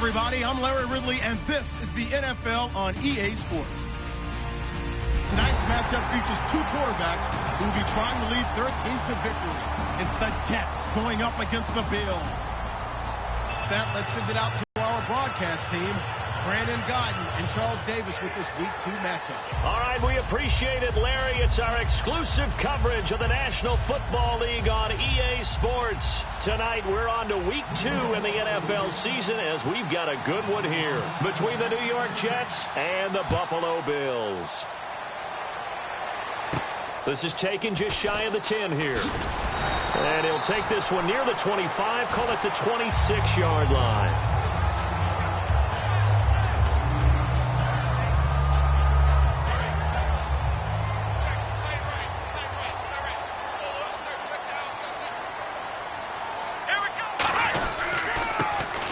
everybody. I'm Larry Ridley, and this is the NFL on EA Sports. Tonight's matchup features two quarterbacks who will be trying to lead their team to victory. It's the Jets going up against the Bills. That, let's send it out to our broadcast team. Brandon Godden and Charles Davis with this Week 2 matchup. All right, we appreciate it, Larry. It's our exclusive coverage of the National Football League on EA Sports. Tonight, we're on to Week 2 in the NFL season as we've got a good one here between the New York Jets and the Buffalo Bills. This is taken just shy of the 10 here. And he'll take this one near the 25, call it the 26-yard line.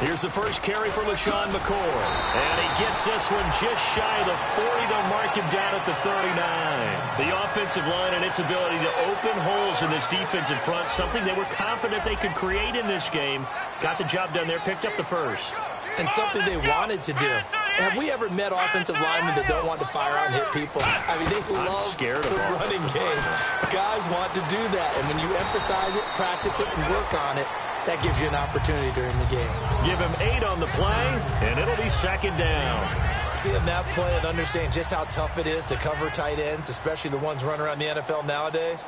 Here's the first carry for LaShawn McCoy. And he gets this one just shy of the 40. They'll mark him down at the 39. The offensive line and its ability to open holes in this defensive front, something they were confident they could create in this game. Got the job done there, picked up the first. And something they wanted to do. Have we ever met offensive linemen that don't want to fire out and hit people? I mean, they love the running game. Guys want to do that. And when you emphasize it, practice it, and work on it, that gives you an opportunity during the game. Give him 8 on the play, and it'll be second down. Seeing that play and understanding just how tough it is to cover tight ends, especially the ones running around the NFL nowadays,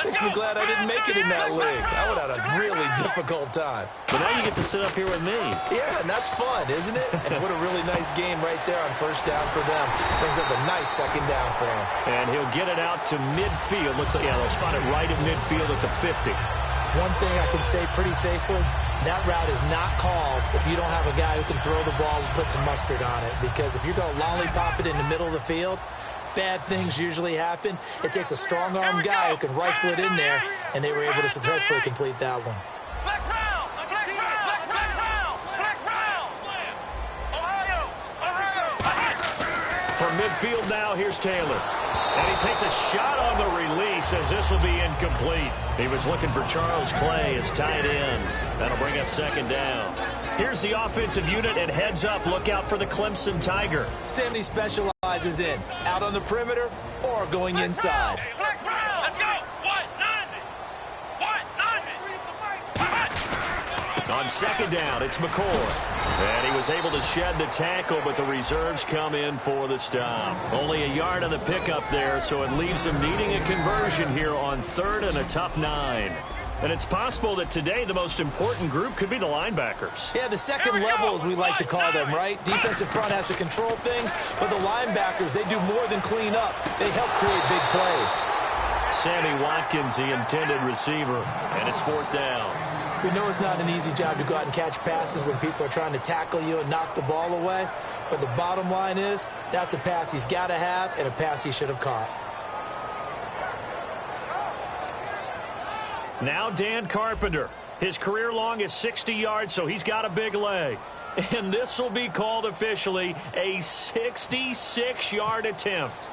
makes me glad I didn't make it in that league. I would have had a really difficult time. But now you get to sit up here with me. Yeah, and that's fun, isn't it? And what a really nice game right there on first down for them. Brings up a nice second down for him. And he'll get it out to midfield. Looks like, yeah, they'll spot it right at midfield at the 50. One thing I can say pretty safely, that route is not called if you don't have a guy who can throw the ball and put some mustard on it. Because if you're going to lollipop it in the middle of the field, bad things usually happen. It takes a strong-arm guy who can rifle it in there, and they were able to successfully complete that one. From midfield now, here's Taylor. And he takes a shot on the release as this will be incomplete. He was looking for Charles Clay as tight end. That'll bring up second down. Here's the offensive unit, and heads up, look out for the Clemson Tiger. Sammy specializes in out on the perimeter or going inside. On second down, it's McCoy. And he was able to shed the tackle, but the reserves come in for the stop. Only a yard on the pickup there, so it leaves them needing a conversion here on third and a tough 9. And it's possible that today the most important group could be the linebackers. Yeah, the second level, as we like to call them, right? Defensive front has to control things, but the linebackers, they do more than clean up. They help create big plays. Sammy Watkins, the intended receiver, and it's fourth down. We know it's not an easy job to go out and catch passes when people are trying to tackle you and knock the ball away. But the bottom line is, that's a pass he's got to have and a pass he should have caught. Now Dan Carpenter. His career long is 60 yards, so he's got a big leg. And this will be called officially a 66-yard attempt.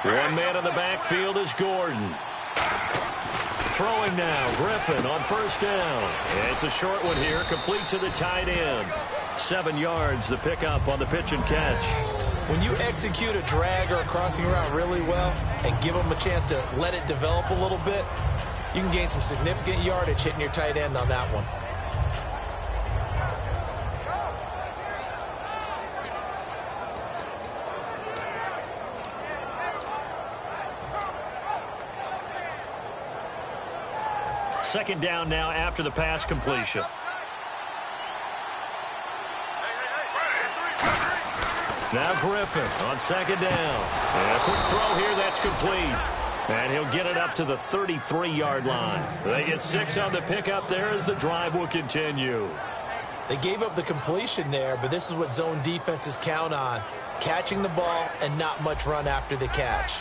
One man in the backfield is Gordon. Throwing now, Griffin on first down. It's a short one here, complete to the tight end. 7 yards, the pickup on the pitch and catch. When you execute a drag or a crossing route really well and give them a chance to let it develop a little bit, you can gain some significant yardage hitting your tight end on that one. Second down now after the pass completion. Now Griffin on second down. And a quick throw here, that's complete. And he'll get it up to the 33-yard line. They get 6 on the pickup there as the drive will continue. They gave up the completion there, but this is what zone defenses count on. Catching the ball and not much run after the catch.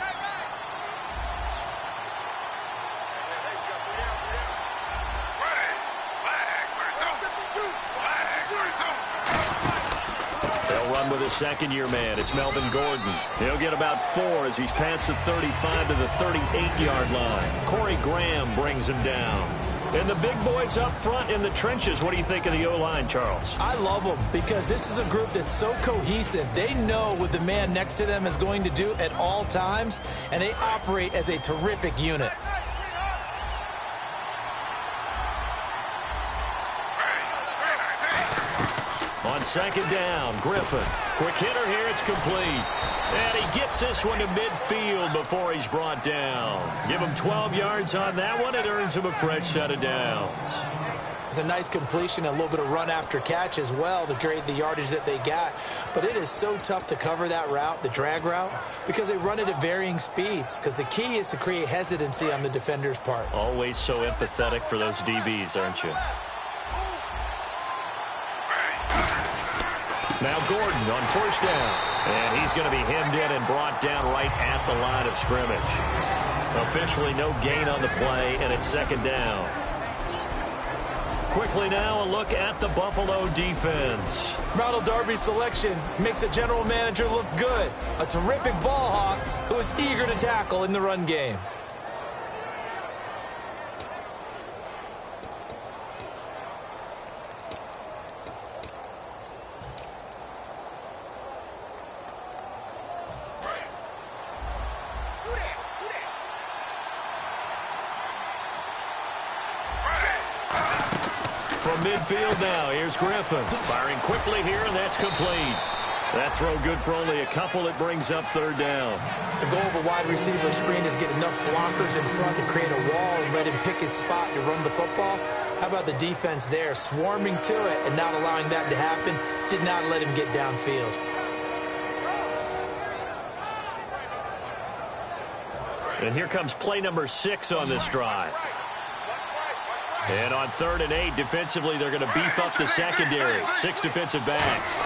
They'll run with a second-year man. It's Melvin Gordon. He'll get about 4 as he's past the 35 to the 38-yard line. Corey Graham brings him down. And the big boys up front in the trenches. What do you think of the O-line, Charles? I love them because this is a group that's so cohesive. They know what the man next to them is going to do at all times, and they operate as a terrific unit. On second down, Griffin. Quick hitter here, it's complete. And he gets this one to midfield before he's brought down. Give him 12 yards on that one. It earns him a fresh set of downs. It's a nice completion, a little bit of run after catch as well to create the yardage that they got. But it is so tough to cover that route, the drag route, because they run it at varying speeds. Because the key is to create hesitancy on the defender's part. Always so empathetic for those DBs, aren't you? Now Gordon on first down. And he's going to be hemmed in and brought down right at the line of scrimmage. Officially no gain on the play, and it's second down. Quickly now, a look at the Buffalo defense. Ronald Darby's selection makes a general manager look good. A terrific ball hawk who is eager to tackle in the run game. From midfield now, here's Griffin. Firing quickly here, and that's complete. That throw good for only a couple. It brings up third down. The goal of a wide receiver screen is get enough blockers in front to create a wall and let him pick his spot to run the football. How about the defense there, swarming to it and not allowing that to happen? Did not let him get downfield. And here comes play number 6 on this drive. And on 3rd and 8, defensively, they're going to beef up the secondary. 6 defensive backs.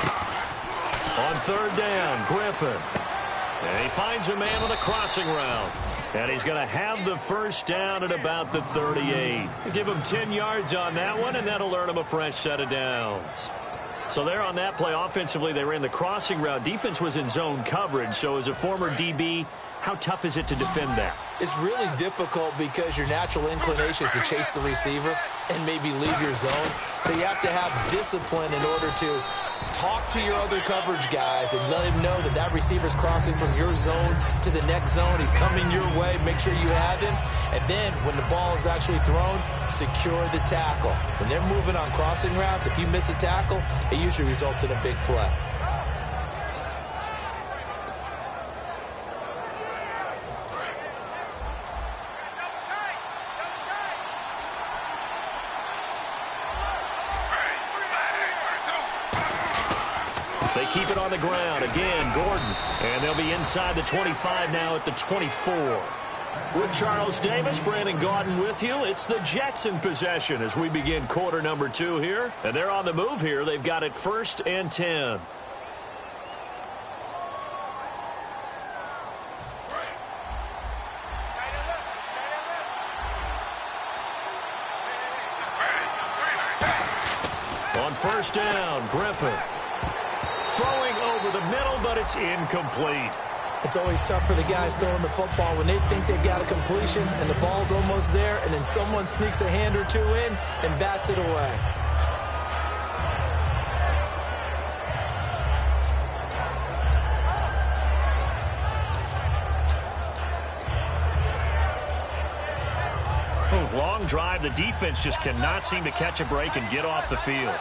On 3rd down, Griffin. And he finds a man on the crossing route. And he's going to have the first down at about the 38. Give him 10 yards on that one, and that'll earn him a fresh set of downs. So there on that play, offensively, they ran the crossing route. Defense was in zone coverage, so as a former DB, how tough is it to defend that? It's really difficult because your natural inclination is to chase the receiver and maybe leave your zone. So you have to have discipline in order to talk to your other coverage guys and let him know that that receiver's crossing from your zone to the next zone. He's coming your way. Make sure you have him. And then when the ball is actually thrown, secure the tackle. When they're moving on crossing routes, if you miss a tackle, it usually results in a big play. They keep it on the ground. Again, Gordon. And they'll be inside the 25 now at the 24. With Charles Davis, Brandon Gaudin with you. It's the Jets in possession as we begin quarter number 2 here. And they're on the move here. They've got it 1st and 10. On first down, Griffin. Throwing over the middle, but it's incomplete. It's always tough for the guys throwing the football when they think they've got a completion and the ball's almost there, and then someone sneaks a hand or two in and bats it away. Long drive. The defense just cannot seem to catch a break and get off the field.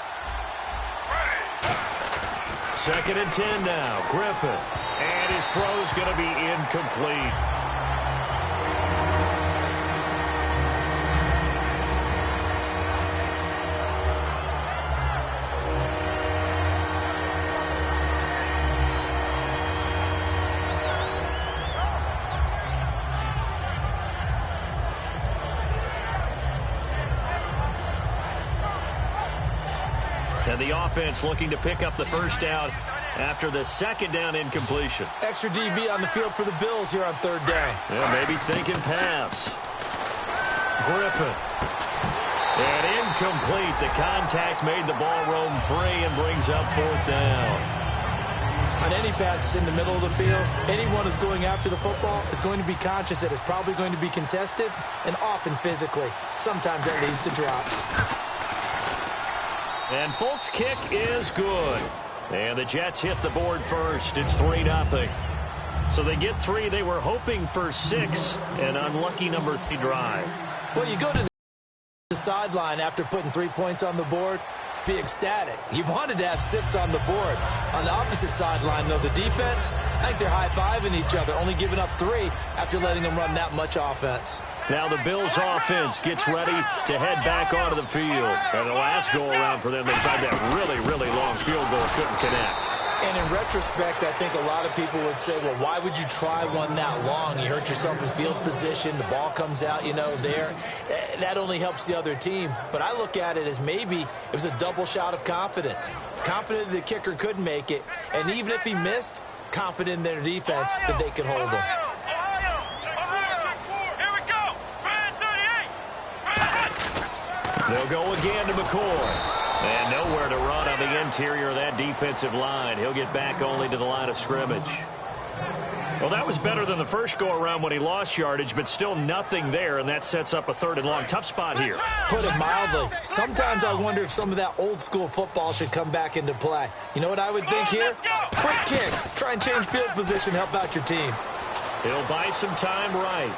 2nd and 10 now. Griffin. And his throw's going to be incomplete. And the offense looking to pick up the first down after the second down incompletion. Extra DB on the field for the Bills here on third down. Yeah, maybe thinking pass. Griffin. And incomplete. The contact made the ball roam free and brings up fourth down. On any passes in the middle of the field, anyone who's going after the football is going to be conscious that it's probably going to be contested and often physically. Sometimes that leads to drops. And Folk's kick is good. And the Jets hit the board first. It's 3-0. So they get 3. They were hoping for 6. An unlucky number 3 drive. Well, you go to the sideline after putting 3 points on the board, be ecstatic. You wanted to have 6 on the board. On the opposite sideline, though, the defense, I think they're high-fiving each other, only giving up 3 after letting them run that much offense. Now the Bills offense gets ready to head back onto the field. And the last go-around for them, they tried that really, really long field goal, couldn't connect. And in retrospect, I think a lot of people would say, well, why would you try one that long? You hurt yourself in field position. The ball comes out, there. That only helps the other team. But I look at it as maybe it was a double shot of confidence. Confident the kicker could make it. And even if he missed, confident in their defense that they could hold him. They'll go again to McCoy. And nowhere to run on the interior of that defensive line. He'll get back only to the line of scrimmage. Well, that was better than the first go-around when he lost yardage, but still nothing there, and that sets up a 3rd and long. Tough spot here. Put it mildly. Sometimes I wonder if some of that old-school football should come back into play. You know what I would think here? Quick kick. Try and change field position, help out your team. He'll buy some time right.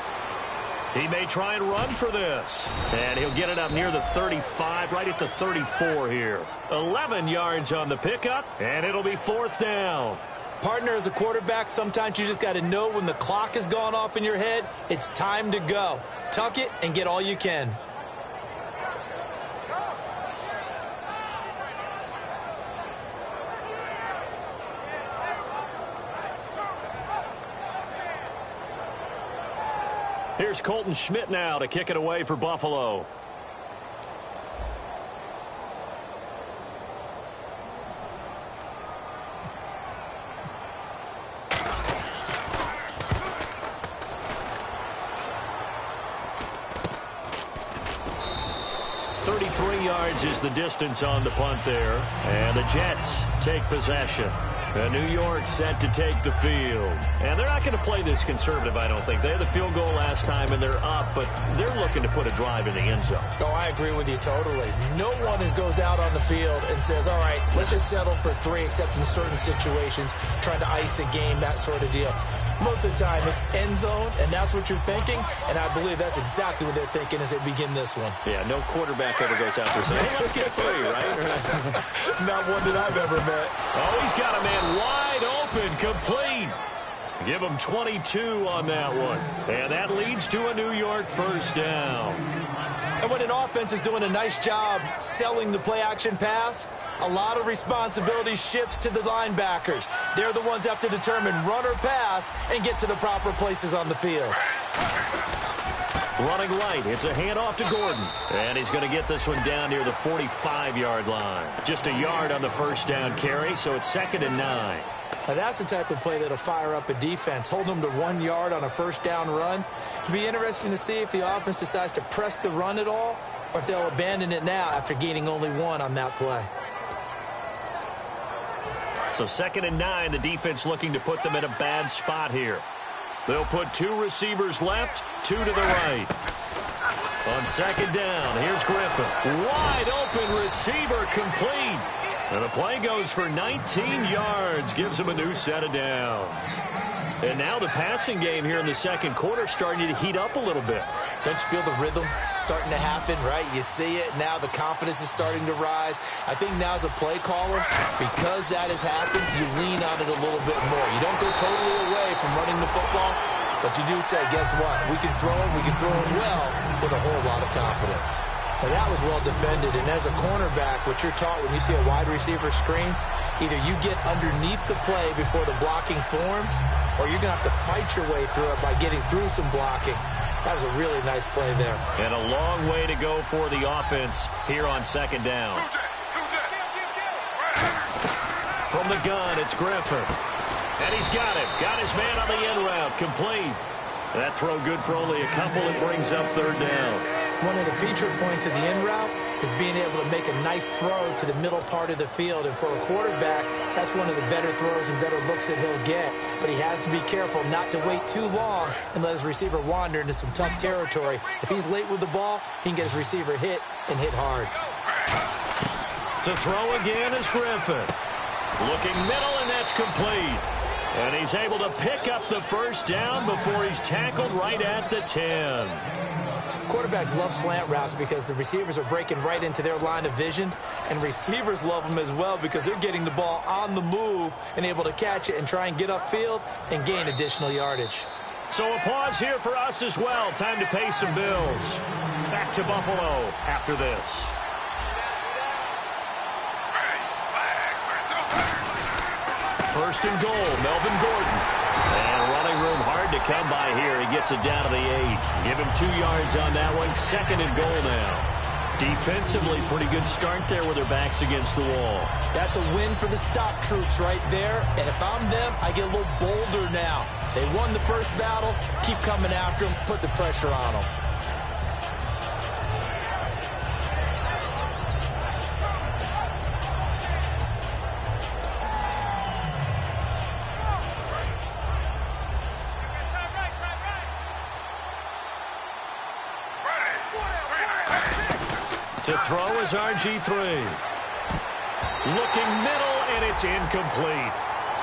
He may try and run for this. And he'll get it up near the 35, right at the 34 here. 11 yards on the pickup, and it'll be 4th down. Partner, as a quarterback, sometimes you just got to know when the clock has gone off in your head, it's time to go. Tuck it and get all you can. Here's Colton Schmidt now to kick it away for Buffalo. Yards is the distance on the punt there. And the Jets take possession. And New York set to take the field. And they're not going to play this conservative, I don't think. They had the field goal last time, and they're up, but they're looking to put a drive in the end zone. Oh, I agree with you totally. No one goes out on the field and says, all right, let's just settle for 3, except in certain situations, trying to ice a game, that sort of deal. Most of the time, it's end zone, and that's what you're thinking, and I believe that's exactly what they're thinking as they begin this one. Yeah, no quarterback ever goes out there saying, hey, let's get 3, right? Not one that I've ever met. Oh, he's got a man wide open, complete. Give him 22 on that one. And that leads to a New York 1st down. And when an offense is doing a nice job selling the play-action pass, a lot of responsibility shifts to the linebackers. They're the ones that have to determine run or pass and get to the proper places on the field. Running light. It's a handoff to Gordon. And he's going to get this one down near the 45-yard line. Just a yard on the 1st down carry, so it's 2nd and 9. Now that's the type of play that'll fire up a defense. Hold them to 1 yard on a 1st down run. It'll be interesting to see if the offense decides to press the run at all, or if they'll abandon it now after gaining only 1 on that play. So 2nd and 9, the defense looking to put them in a bad spot here. They'll put 2 receivers left, 2 to the right. On 2nd down, here's Griffin. Wide open receiver, complete. And the play goes for 19 yards, gives him a new set of downs. And now the passing game here in the second quarter starting to heat up a little bit. Don't you feel the rhythm starting to happen, right? You see it. Now the confidence is starting to rise. I think now as a play caller, because that has happened, you lean on it a little bit more. You don't go totally away from running the football, but you do say, guess what? We can throw it well with a whole lot of confidence. And that was well defended. And as a cornerback, what you're taught when you see a wide receiver screen, either you get underneath the play before the blocking forms, or you're going to have to fight your way through it by getting through some blocking. That was a really nice play there. And a long way to go for the offense here on 2nd down. From the gun, it's Griffin. And he's got it. Got his man on the in route. Complete. That throw good for only a couple. It brings up third down. One of the feature points of the in route is being able to make a nice throw to the middle part of the field. And for a quarterback, that's one of the better throws and better looks that he'll get. But he has to be careful not to wait too long and let his receiver wander into some tough territory. If he's late with the ball, he can get his receiver hit and hit hard. To throw again is Griffin. Looking middle, and that's complete. And he's able to pick up the first down before he's tackled right at the 10. Quarterbacks love slant routes because the receivers are breaking right into their line of vision, and receivers love them as well because they're getting the ball on the move and able to catch it and try and get upfield and gain additional yardage. So a pause here for us as well. Time to pay some bills. Back to Buffalo after this. First and goal, Melvin Gordon. And running room hard to come by here. He gets it down to the 8. Give him 2 yards on that one. Second and goal now. Defensively, pretty good start there with their backs against the wall. That's a win for the stop troops right there. And if I'm them, I get a little bolder now. They won the first battle. Keep coming after them. Put the pressure on them. To throw is RG3. Looking middle, and it's incomplete.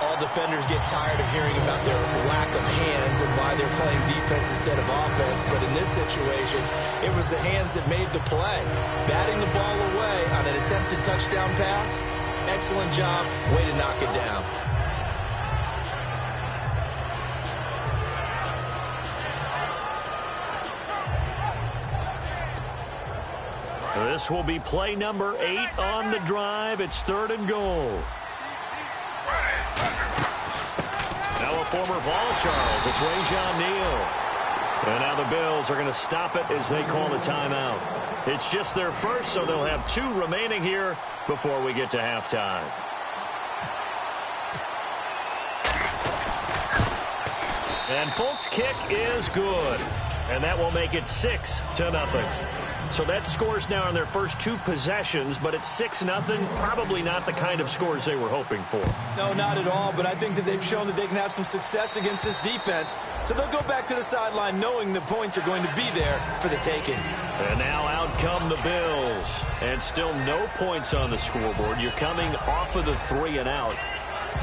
All defenders get tired of hearing about their lack of hands and why they're playing defense instead of offense. But in this situation, it was the hands that made the play. Batting the ball away on an attempted touchdown pass. Excellent job. Way to knock it down. This will be play number 8 on the drive. It's third and goal. Now a former Vol Charles. It's Rajon Neal. And now the Bills are going to stop it as they call a timeout. It's just their first, so they'll have 2 remaining here before we get to halftime. And Folk's kick is good. And that will make it 6-0. So that scores now on their first 2 possessions, but it's 6-0. Probably not the kind of scores they were hoping for. No, not at all, but I think that they've shown that they can have some success against this defense. So they'll go back to the sideline knowing the points are going to be there for the taking. And now out come the Bills. And still no points on the scoreboard. You're coming off of the 3 and out.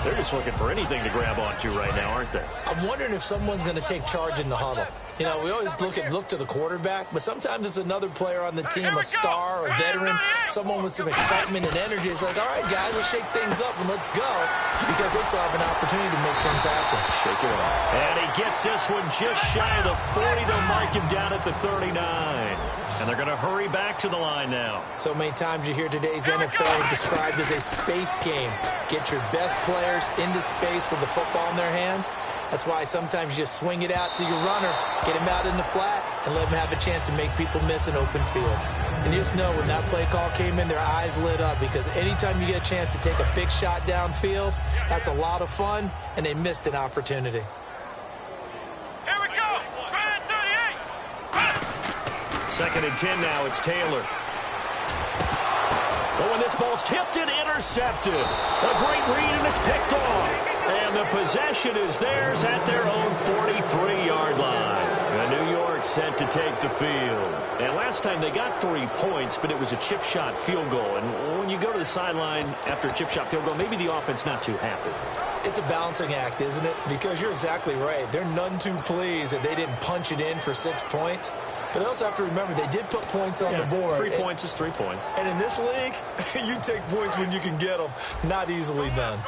They're just looking for anything to grab onto right now, aren't they? I'm wondering if someone's going to take charge in the huddle. You know, we always look to the quarterback, but sometimes it's another player on the team, a star, a veteran, someone with some excitement and energy. It's like, all right, guys, let's shake things up and let's go, because they still have an opportunity to make things happen. Shake it off. And he gets this one just shy of the 40 to mark him down at the 39. And they're going to hurry back to the line now. So many times you hear today's NFL described as a space game. Get your best players into space with the football in their hands. That's why sometimes you just swing it out to your runner, get him out in the flat, and let him have a chance to make people miss an open field. And you just know when that play call came in, their eyes lit up, because anytime you get a chance to take a big shot downfield, that's a lot of fun, and they missed an opportunity. Here we go. 38. Second and 10 now. It's Taylor. Oh, and this ball's tipped and intercepted. A great read, and it's picked off. And the possession is theirs at their own 43-yard line. And New York set to take the field. And last time they got 3 points, but it was a chip shot field goal. And when you go to the sideline after a chip shot field goal, maybe the offense not too happy. It's a balancing act, isn't it? Because you're exactly right. They're none too pleased that they didn't punch it in for 6 points. But they also have to remember they did put points on the board. 3 points is 3 points. And in this league, you take points when you can get them. Not easily done.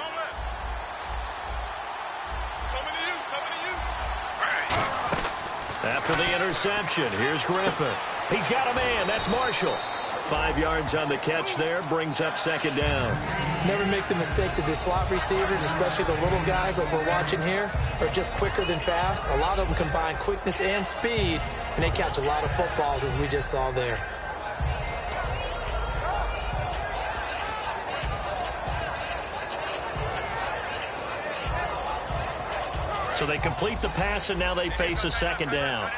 After the interception, here's Griffin. He's got a man. That's Marshall. 5 yards on the catch there. Brings up second down. Never make the mistake that the slot receivers, especially the little guys like we're watching here, are just quicker than fast. A lot of them combine quickness and speed, and they catch a lot of footballs, as we just saw there. So they complete the pass, and now they face a second down.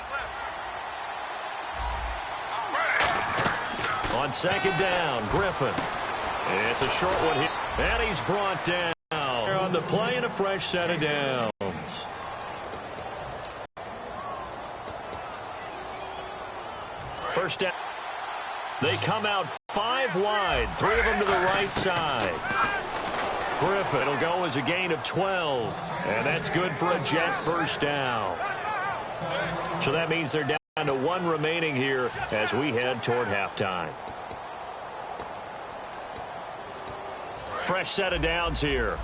On second down, Griffin. It's a short one here. And he's brought down. On the play and a fresh set of downs. First down. They come out 5 wide. 3 of them to the right side. Griffin will go as a gain of 12. And that's good for a Jet first down. So that means they're down to 1 remaining here as we head toward halftime. Fresh set of downs here.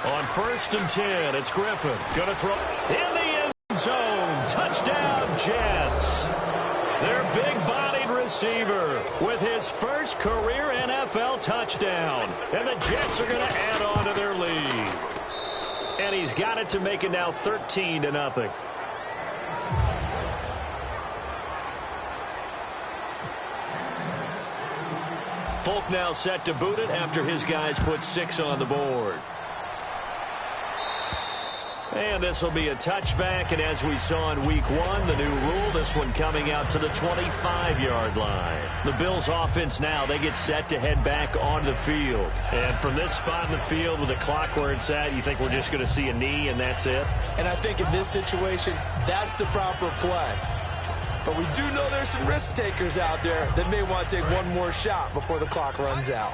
On first and 10, it's Griffin. Going to throw in the end zone. Touchdown, Jets. Their big-bodied receiver with his first career NFL touchdown. And the Jets are going to add on to their lead. And he's got it to make it now 13-0. Folk now set to boot it after his guys put 6 on the board. And this will be a touchback, and as we saw in week 1, the new rule, this one coming out to the 25-yard line. The Bills offense now, they get set to head back on the field. And from this spot in the field with the clock where it's at, you think we're just going to see a knee and that's it? And I think in this situation, that's the proper play. But we do know there's some risk takers out there that may want to take one more shot before the clock runs out.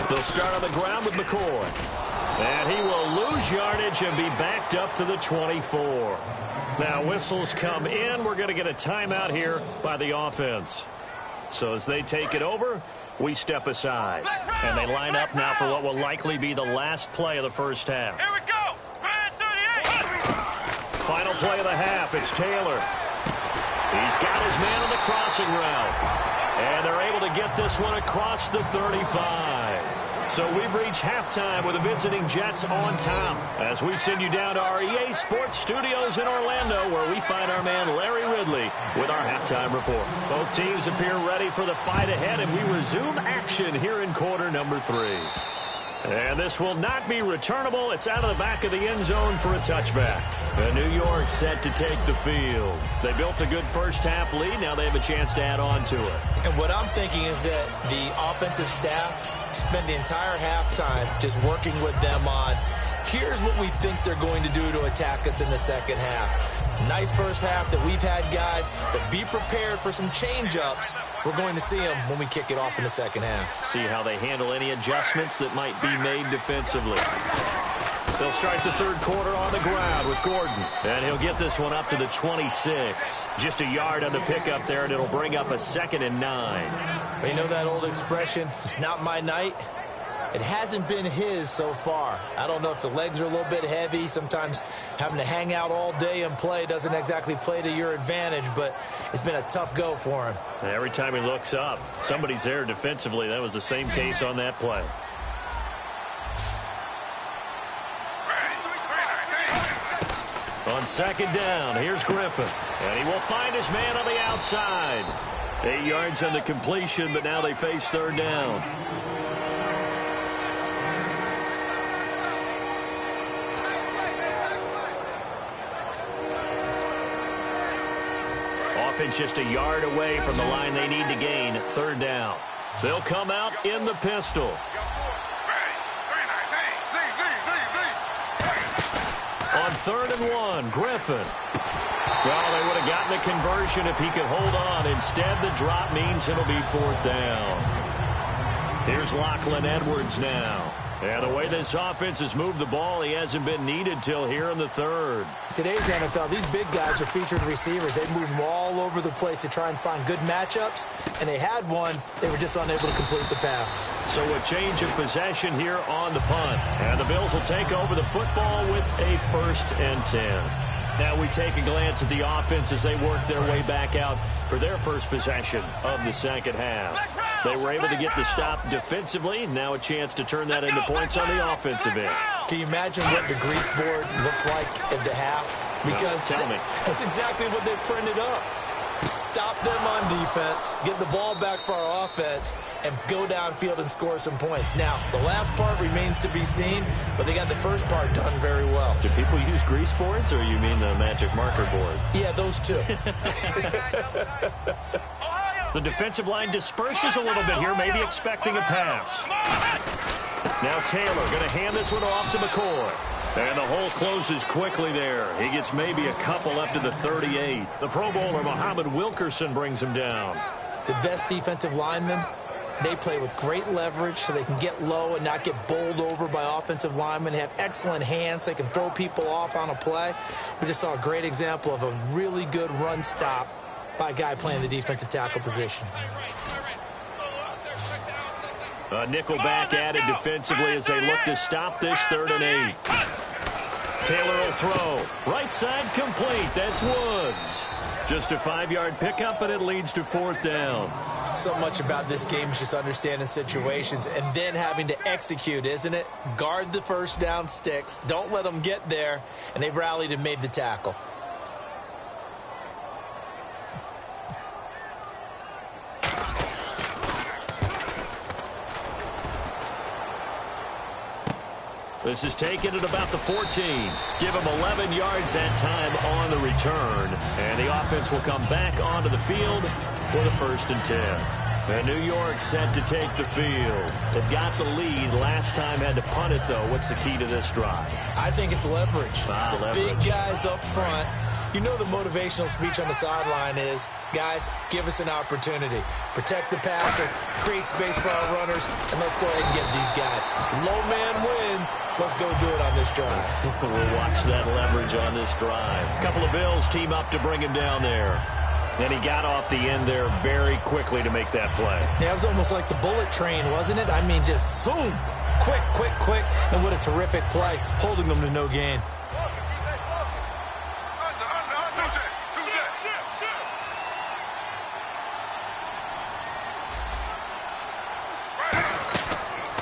They'll start on the ground with McCoy. And he will lose yardage and be backed up to the 24. Now whistles come in. We're going to get a timeout here by the offense. So as they take it over, we step aside. And they line up now for what will likely be the last play of the first half. Here we go. Final play of the half. It's Taylor. He's got his man on the crossing route. And they're able to get this one across the 35. So we've reached halftime with the visiting Jets on top as we send you down to our EA Sports Studios in Orlando, where we find our man Larry Ridley with our halftime report. Both teams appear ready for the fight ahead, and we resume action here in quarter number 3. And this will not be returnable. It's out of the back of the end zone for a touchback. And New York set to take the field. They built a good first half lead. Now they have a chance to add on to it. And what I'm thinking is that the offensive staff spent the entire halftime just working with them on, here's what we think they're going to do to attack us in the second half. Nice first half that we've had, guys, but be prepared for some change-ups. We're going to see them when we kick it off in the second half. See how they handle any adjustments that might be made defensively. They'll start the third quarter on the ground with Gordon. And he'll get this one up to the 26. Just a yard on the pickup there, and it'll bring up a 2nd and 9. You know that old expression, it's not my night? It hasn't been his so far. I don't know if the legs are a little bit heavy. Sometimes having to hang out all day and play doesn't exactly play to your advantage, but it's been a tough go for him. Every time he looks up, somebody's there defensively. That was the same case on that play. On second down, here's Griffin. And he will find his man on the outside. 8 yards on the completion, but now they face third down. Offense just a yard away from the line they need to gain. Third down. They'll come out in the pistol. On 3rd and 1, Griffin. Well, they would have gotten a conversion if he could hold on. Instead, the drop means it'll be 4th down. Here's Lachlan Edwards now. And the way this offense has moved the ball, he hasn't been needed till here in the 3rd. Today's NFL, these big guys are featured receivers. They move them all over the place to try and find good matchups, and they had one. They were just unable to complete the pass. So a change of possession here on the punt. And the Bills will take over the football with a 1st and 10. Now we take a glance at the offense as they work their way back out for their first possession of the second half. They were able to get the stop defensively. Now a chance to turn that into points on the offensive end. Can you imagine what the grease board looks like at the half? Because tell me. That's exactly what they printed up. Stop them on defense, get the ball back for our offense, and go downfield and score some points. Now, the last part remains to be seen, but they got the first part done very well. Do people use grease boards, or you mean the magic marker boards? Yeah, those two. The defensive line disperses a little bit here, maybe expecting a pass. Now Taylor going to hand this one off to McCoy. And the hole closes quickly there. He gets maybe a couple up to the 38. The Pro Bowler, Muhammad Wilkerson, brings him down. The best defensive linemen, they play with great leverage so they can get low and not get bowled over by offensive linemen. They have excellent hands. They can throw people off on a play. We just saw a great example of a really good run stop by a guy playing the defensive tackle position. A nickel back added defensively as they look to stop this 3rd and 8. Taylor will throw. Right side complete. That's Woods. Just a 5-yard pickup, and it leads to 4th down. So much about this game is just understanding situations and then having to execute, isn't it? Guard the first down sticks. Don't let them get there. And they rallied and made the tackle. This is taken at about the 14. Give him 11 yards that time on the return. And the offense will come back onto the field for the 1st and 10. And New York set to take the field. They've got the lead. Last time had to punt it, though. What's the key to this drive? I think it's leverage. Leverage. Big guys up front. You know the motivational speech on the sideline is, guys, give us an opportunity. Protect the passer, create space for our runners, and let's go ahead and get these guys. Low man wins. Let's go do it on this drive. We'll watch that leverage on this drive. A couple of Bills team up to bring him down there. And he got off the end there very quickly to make that play. Yeah, it was almost like the bullet train, wasn't it? I mean, just zoom. Quick, quick, quick. And what a terrific play, holding them to no gain.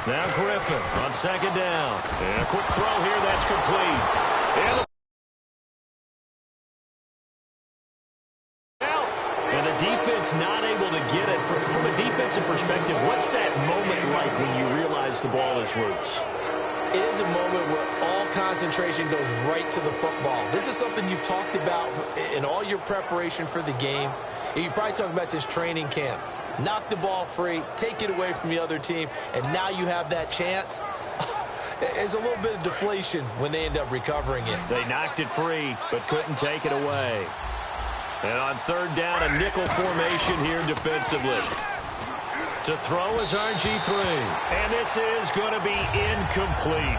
Now Griffin on 2nd down. And a quick throw here, that's complete. And the defense not able to get it. From a defensive perspective, what's that moment like when you realize the ball is loose? It is a moment where all concentration goes right to the football. This is something you've talked about in all your preparation for the game. You probably talked about this training camp. Knock the ball free, take it away from the other team, and now you have that chance. There's a little bit of deflation when they end up recovering it. They knocked it free, but couldn't take it away. And on 3rd down, a nickel formation here defensively. To throw is RG3. And this is going to be incomplete.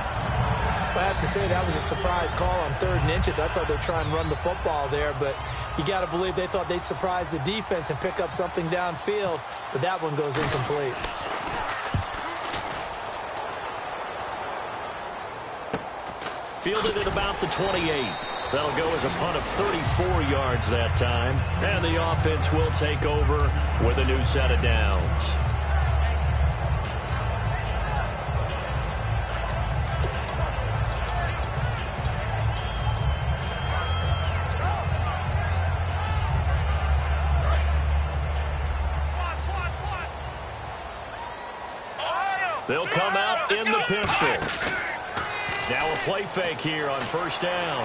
I have to say that was a surprise call on 3rd and inches. I thought they'd try and run the football there, but you got to believe they thought they'd surprise the defense and pick up something downfield, but that one goes incomplete. Fielded at about the 28. That'll go as a punt of 34 yards that time, and the offense will take over with a new set of downs. They'll come out in the pistol. Now a play fake here on 1st down.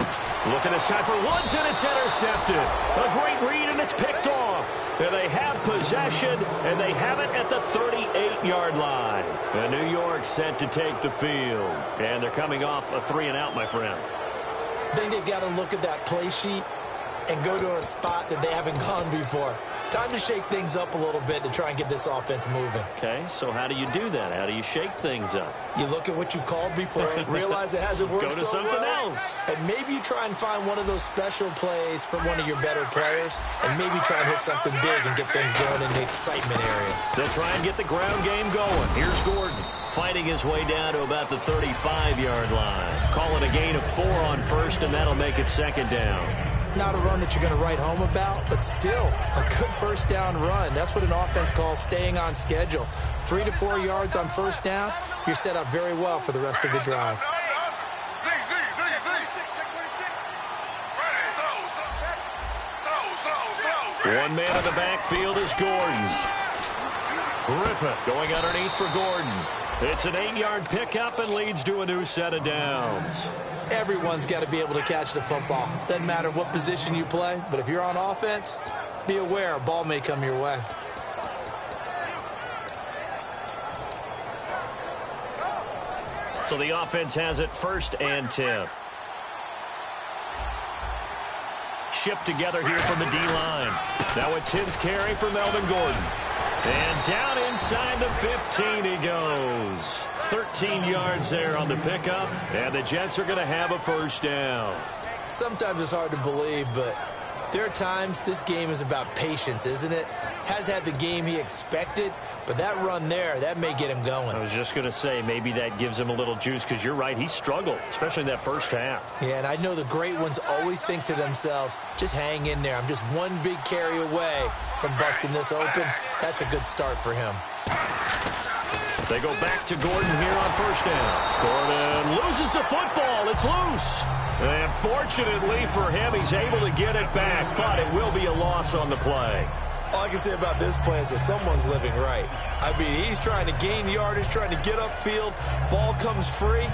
Looking this time for Woods, and it's intercepted. A great read, and it's picked off. And they have possession, and they have it at the 38-yard line. And New York set to take the field. And they're coming off a 3-and-out, my friend. I think they've got to look at that play sheet and go to a spot that they haven't gone before. Time to shake things up a little bit to try and get this offense moving. Okay, so how do you do that? How do you shake things up? You look at what you've called before, realize it hasn't worked Go to so something well, else. and maybe you try and find one of those special plays from one of your better players, and maybe try and hit something big and get things going in the excitement area. They'll try and get the ground game going. Here's Gordon fighting his way down to about the 35-yard line. Call it a gain of 4 on 1st, and that'll make it 2nd down. Not a run that you're going to write home about, but still a good 1st down run. That's what an offense calls staying on schedule. 3 to 4 yards on 1st down, you're set up very well for the rest of the drive. One man in the backfield is Gordon. Griffin going underneath for Gordon. It's an 8-yard pickup and leads to a new set of downs. Everyone's got to be able to catch the football. Doesn't matter what position you play, but if you're on offense, be aware a ball may come your way. So the offense has it 1st and 10. Shift together here from the D-line. Now a 10th carry for Melvin Gordon. And down inside the 15 he goes. 13 yards there on the pickup, and the Jets are going to have a 1st down. Sometimes it's hard to believe, but there are times this game is about patience, isn't it? Has had the game he expected, but that run there, that may get him going. I was just going to say, maybe that gives him a little juice, because you're right, he struggled, especially in that first half. Yeah, and I know the great ones always think to themselves, just hang in there. I'm just one big carry away from busting this open. That's a good start for him. They go back to Gordon here on 1st down. Gordon loses the football. It's loose. And fortunately for him, he's able to get it back, but it will be a loss on the play. All I can say about this play is that someone's living right. I mean, he's trying to gain yardage, trying to get upfield. Ball comes free.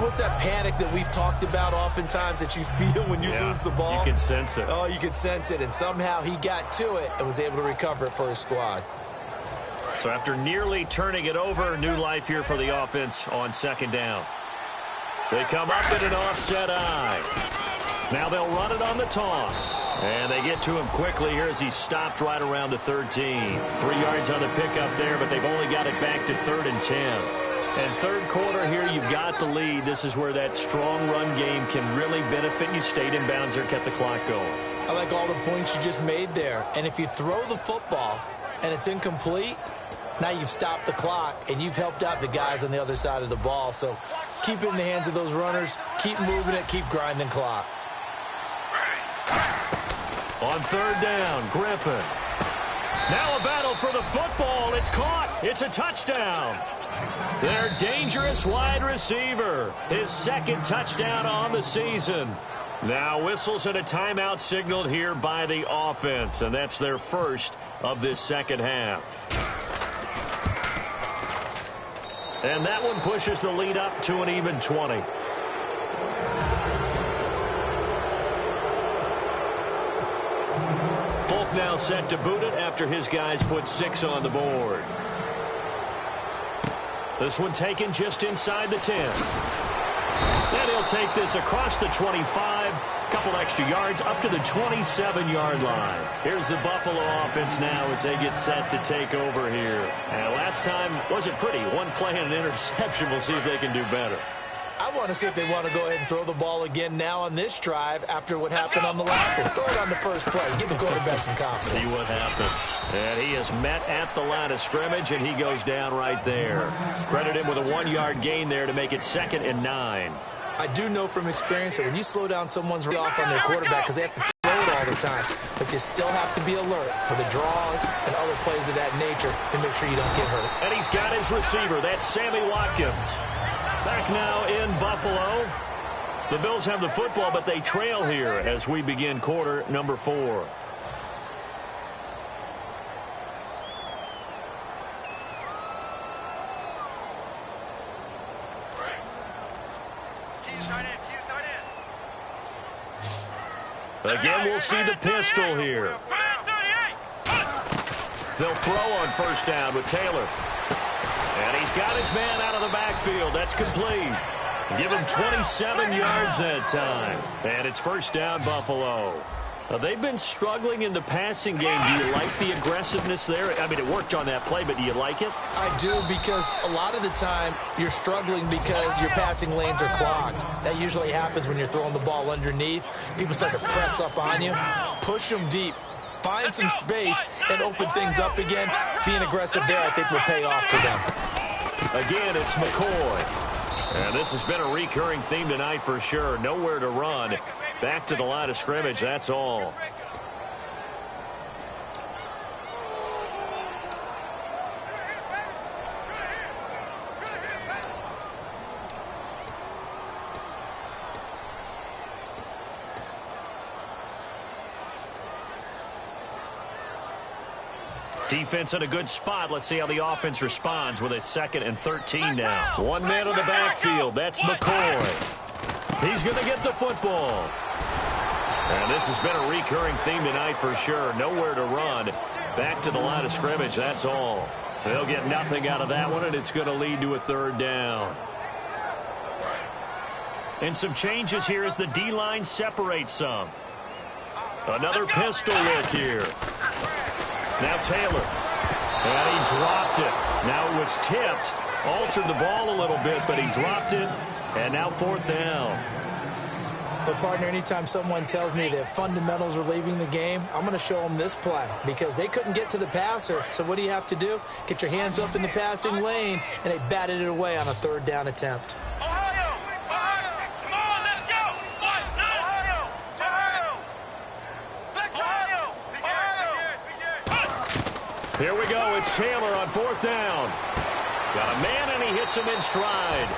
What's that panic that we've talked about oftentimes that you feel when you lose the ball? You can sense it. Oh, you can sense it, and somehow he got to it and was able to recover it for his squad. So after nearly turning it over, new life here for the offense on 2nd down. They come up in an offset eye. Now they'll run it on the toss. And they get to him quickly here as he stopped right around the 13. 3 yards on the pickup there, but they've only got it back to 3rd and 10. And 3rd quarter here, you've got the lead. This is where that strong run game can really benefit you. Stayed in bounds there, kept the clock going. I like all the points you just made there. And if you throw the football and it's incomplete, now you've stopped the clock and you've helped out the guys on the other side of the ball. So keep it in the hands of those runners. Keep moving it. Keep grinding clock. On 3rd down, Griffin. Now a battle for the football. It's caught. It's a touchdown. Their dangerous wide receiver. His 2nd touchdown on the season. Now whistles and a timeout signaled here by the offense. And that's their 1st of this 2nd half. And that one pushes the lead up to an even 20. Folk now set to boot it after his guys put 6 on the board. This one taken just inside the 10. And he'll take this across the 25. Couple extra yards up to the 27-yard line. Here's the Buffalo offense now as they get set to take over here. And last time wasn't pretty. One play and an interception. We'll see if they can do better. I want to see if they want to go ahead and throw the ball again now on this drive after what happened on the last one. Throw it on the first play. Give the quarterback some confidence. See what happens. And he is met at the line of scrimmage, and he goes down right there. Credit him with a 1-yard gain there to make it 2nd and 9. I do know from experience that when you slow down someone's off on their quarterback because they have to throw it all the time, but you still have to be alert for the draws and other plays of that nature to make sure you don't get hurt. And he's got his receiver. That's Sammy Watkins. Back now in Buffalo. The Bills have the football, but they trail here as we begin quarter number 4. Again, we'll see the pistol here. They'll throw on 1st down with Taylor. And he's got his man out of the backfield. That's complete. Give him 27 yards that time. And it's 1st down, Buffalo. They've been struggling in the passing game. Do you like the aggressiveness there? I mean, it worked on that play, but do you like it? I do, because a lot of the time you're struggling because your passing lanes are clogged. That usually happens when you're throwing the ball underneath. People start to press up on you. Push them deep. Find some space and open things up again. Being aggressive there, I think, will pay off for them. Again, it's McCoy. And this has been a recurring theme tonight for sure. Nowhere to run. Back to the line of scrimmage, that's all. Defense in a good spot. Let's see how the offense responds with a 2nd and 13 now. 1 man in the backfield. That's McCoy. He's going to get the football. And this has been a recurring theme tonight for sure. Nowhere to run. Back to the line of scrimmage, that's all. They'll get nothing out of that one, and it's going to lead to a 3rd down. And some changes here as the D-line separates some. Another pistol look here. Now Taylor. And he dropped it. Now it was tipped. Altered the ball a little bit, but he dropped it. And now 4th down. But, partner, anytime someone tells me that fundamentals are leaving the game, I'm going to show them this play because they couldn't get to the passer. So what do you have to do? Get your hands up in the passing lane, and they batted it away on a 3rd down attempt. Here we go. It's Taylor on 4th down. Got a man, and he hits him in stride.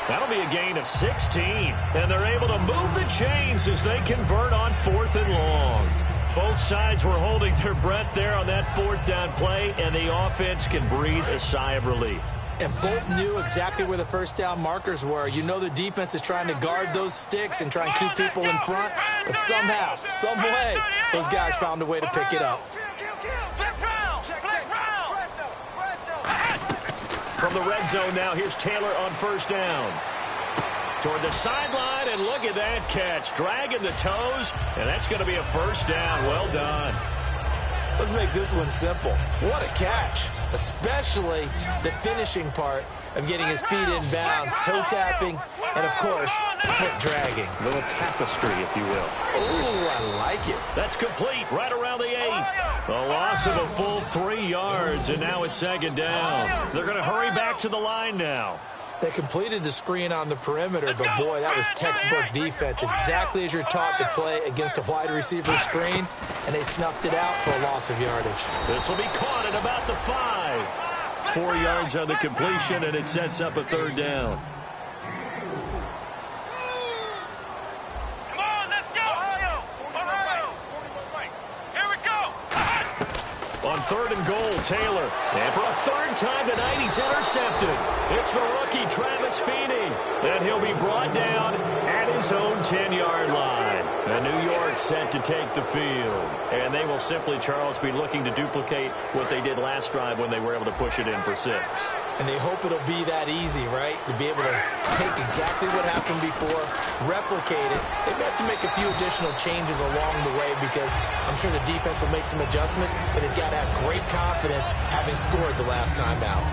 That'll be a gain of 16. And they're able to move the chains as they convert on 4th and long. Both sides were holding their breath there on that 4th down play, and the offense can breathe a sigh of relief. And both knew exactly where the 1st down markers were. You know the defense is trying to guard those sticks and try and keep people in front. But somehow, some way, those guys found a way to pick it up. From the red zone now, here's Taylor on 1st down. Toward the sideline, and look at that catch. Dragging the toes, and that's going to be a 1st down. Well done. Let's make this one simple. What a catch, especially the finishing part of getting his feet in bounds, toe tapping, and, of course, foot dragging. A little tapestry, if you will. Ooh, I like it. That's complete right around the 8. A loss of a full 3 yards, and now it's 2nd down. They're going to hurry back to the line now. They completed the screen on the perimeter, but, boy, that was textbook defense, exactly as you're taught to play against a wide receiver screen, and they snuffed it out for a loss of yardage. This will be caught at about the 5. 4 yards on the completion, and it sets up a 3rd down. On 3rd and goal, Taylor. And for a 3rd time tonight, he's intercepted. It's the rookie, Travis Feeney. And he'll be brought down at his own 10-yard line. And New York set to take the field. And they will simply, Charles, be looking to duplicate what they did last drive when they were able to push it in for 6. And they hope it'll be that easy, right? To be able to take exactly what happened before, replicate it. They may have to make a few additional changes along the way because I'm sure the defense will make some adjustments, but they've got to have great confidence having scored the last time out.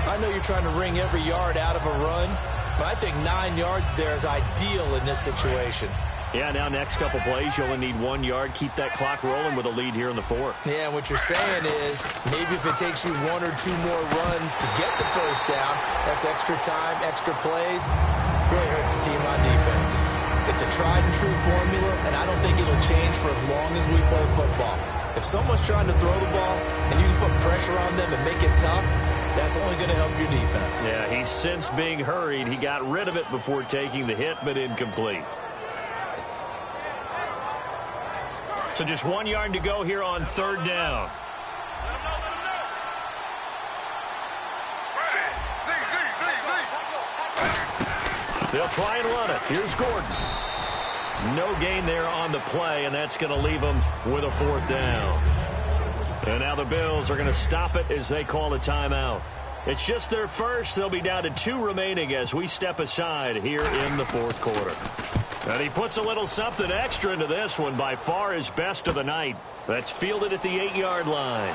I know you're trying to wring every yard out of a run, but I think 9 yards there is ideal in this situation. Yeah, now next couple plays, you only need 1 yard. Keep that clock rolling with a lead here in the 4th. Yeah, and what you're saying is maybe if it takes you 1 or 2 more runs to get the 1st down, that's extra time, extra plays, really hurts the team on defense. It's a tried-and-true formula, and I don't think it'll change for as long as we play football. If someone's trying to throw the ball and you can put pressure on them and make it tough, that's only going to help your defense. Yeah, he's since being hurried. He got rid of it before taking the hit, but incomplete. So just 1 yard to go here on 3rd down. They'll try and run it. Here's Gordon. No gain there on the play, and that's going to leave them with a 4th down. And now the Bills are going to stop it as they call a timeout. It's just their first. They'll be down to 2 remaining as we step aside here in the 4th quarter. And he puts a little something extra into this one, by far his best of the night. That's fielded at the 8-yard line.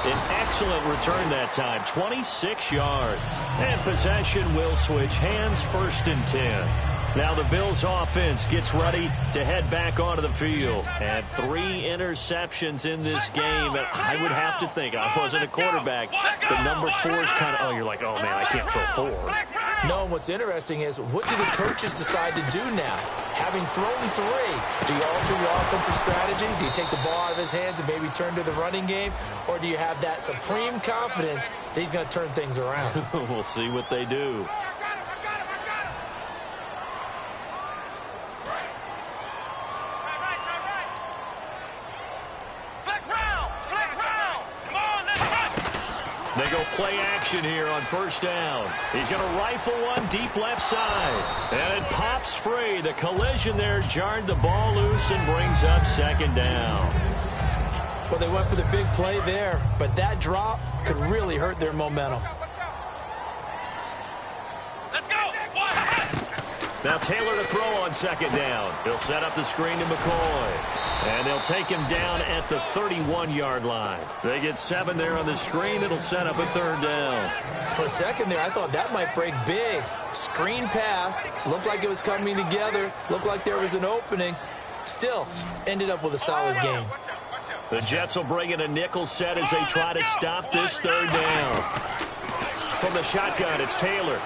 An excellent return that time, 26 yards. And possession will switch hands, 1st and 10. Now the Bills offense gets ready to head back onto the field. And 3 interceptions in this game. And I would have to think, I wasn't a quarterback, but number 4 is kind of, you're like, oh man, I can't throw 4. No, what's interesting is what do the coaches decide to do now? Having thrown 3, do you alter your offensive strategy? Do you take the ball out of his hands and maybe turn to the running game? Or do you have that supreme confidence that he's going to turn things around? We'll see what they do. go play action here on first down. He's going to rifle one deep left side. And it pops free. The collision there jarred the ball loose and brings up second down. Well, they went for the big play there, but that drop could really hurt their momentum. Let's go. Now Taylor to throw on second down. He'll set up the screen to McCoy. And they'll take him down at the 31-yard line. They get 7 there on the screen. It'll set up a third down. For a second there, I thought that might break big. Screen pass. Looked like it was coming together. Looked like there was an opening. Still, ended up with a solid game. The Jets will bring in a nickel set as they try to stop this third down. From the shotgun, it's Taylor.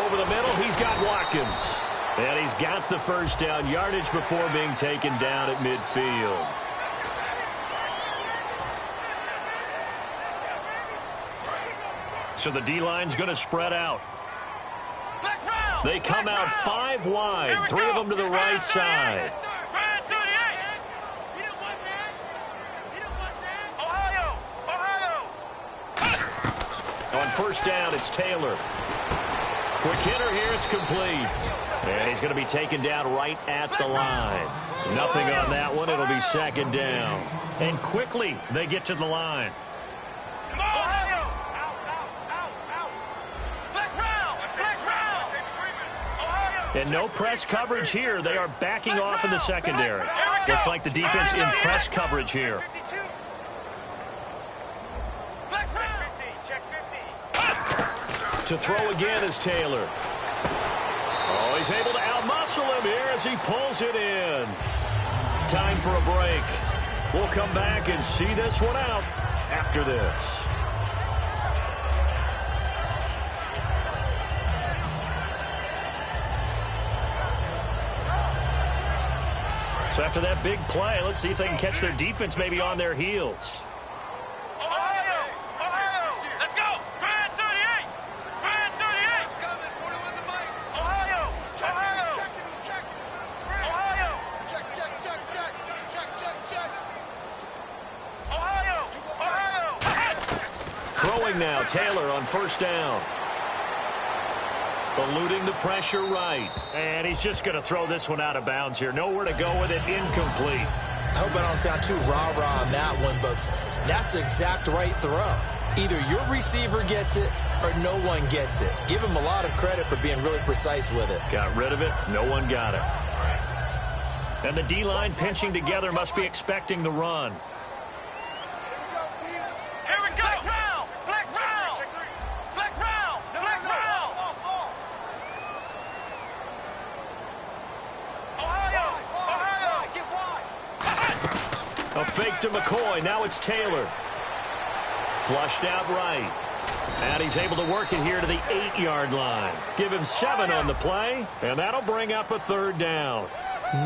Over the middle, he's got Watkins. And he's got the first down yardage before being taken down at midfield. So the D-line's going to spread out. They come out 5 wide, 3 of them to the right side. On first down, it's Taylor. Quick hitter here, it's complete. And he's going to be taken down right at the line. Nothing on that one. It'll be second down. And quickly, they get to the line. And no press coverage here. They are backing off in the secondary. Looks like the defense in press coverage here. To throw again is Taylor. Oh, he's able to outmuscle him here as he pulls it in. Time for a break. We'll come back and see this one out after this. So after that big play, let's see if they can catch their defense maybe on their heels. Throwing now, Taylor on first down. Eluding the pressure right. And he's just going to throw this one out of bounds here. Nowhere to go with it. Incomplete. I hope I don't sound too rah-rah on that one, but that's the exact right throw. Either your receiver gets it or no one gets it. Give him a lot of credit for being really precise with it. Got rid of it. No one got it. And the D-line pinching together must be expecting the run. A fake to McCoy. Now it's Taylor. Flushed out right. And he's able to work it here to the 8-yard line. Give him 7 on the play, and that'll bring up a third down.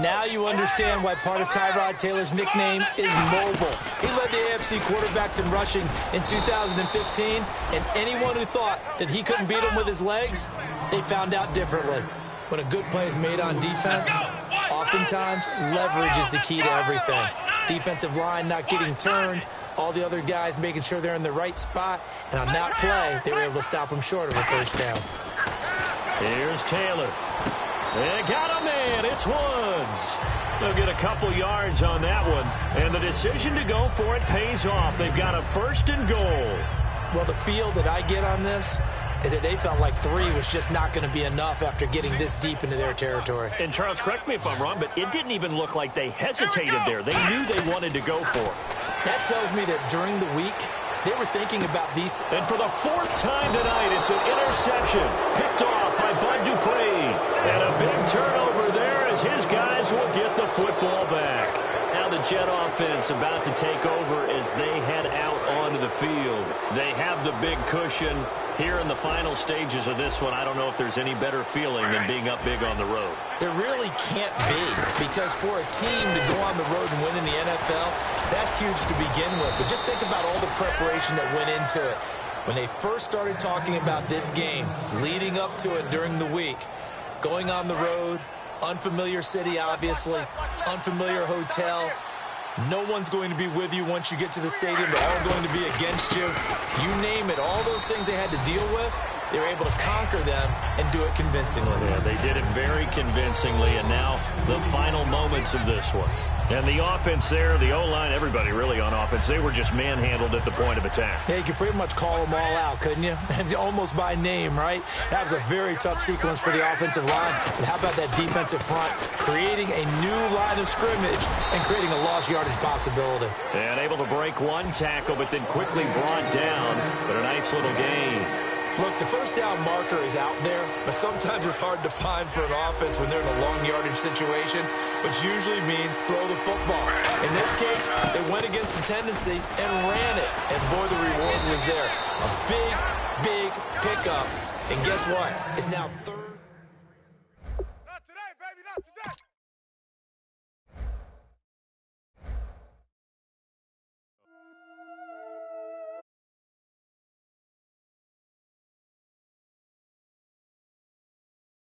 Now you understand why part of Tyrod Taylor's nickname is mobile. He led the AFC quarterbacks in rushing in 2015, and anyone who thought that he couldn't beat him with his legs, they found out differently. When a good play is made on defense, oftentimes leverage is the key to everything. Defensive line not getting turned, all the other guys making sure they're in the right spot, and on that play, they were able to stop him short of a first down. Here's Taylor. They got him in. It's Woods. They'll get a couple yards on that one, and the decision to go for it pays off. They've got a first and goal. Well, the feel that I get on this is that they felt like 3 was just not going to be enough after getting this deep into their territory. And Charles, correct me if I'm wrong, but it didn't even look like they hesitated there. They knew they wanted to go for it. That tells me that during the week, they were thinking about these. And for the 4th time tonight, it's an interception picked off by Bud Dupree. And a big turnover there as his guys will get the football back. Now the Jet offense about to take over as they head out onto the field. They have the big cushion. Here in the final stages of this one, I don't know if there's any better feeling than being up big on the road. There really can't be, because for a team to go on the road and win in the NFL, that's huge to begin with. But just think about all the preparation that went into it. When they first started talking about this game, leading up to it during the week, going on the road, unfamiliar city, obviously, unfamiliar hotel, No one's going to be with you once you get to the stadium. They're all going to be against you. You name it, all those things they had to deal with, they were able to conquer them and do it convincingly. Yeah, they did it very convincingly, and now the final moments of this one. And the offense there, the O-line, everybody really on offense, they were just manhandled at the point of attack. Yeah, you could pretty much call them all out, couldn't you? Almost by name, right? That was a very tough sequence for the offensive line. And how about that defensive front creating a new line of scrimmage and creating a lost yardage possibility? And able to break one tackle, but then quickly brought down. But a nice little gain. Look, the first down marker is out there, but sometimes it's hard to find for an offense when they're in a long yardage situation, which usually means throw the football. In this case, they went against the tendency and ran it, and boy, the reward was there. A big, big pickup, and guess what? It's now third.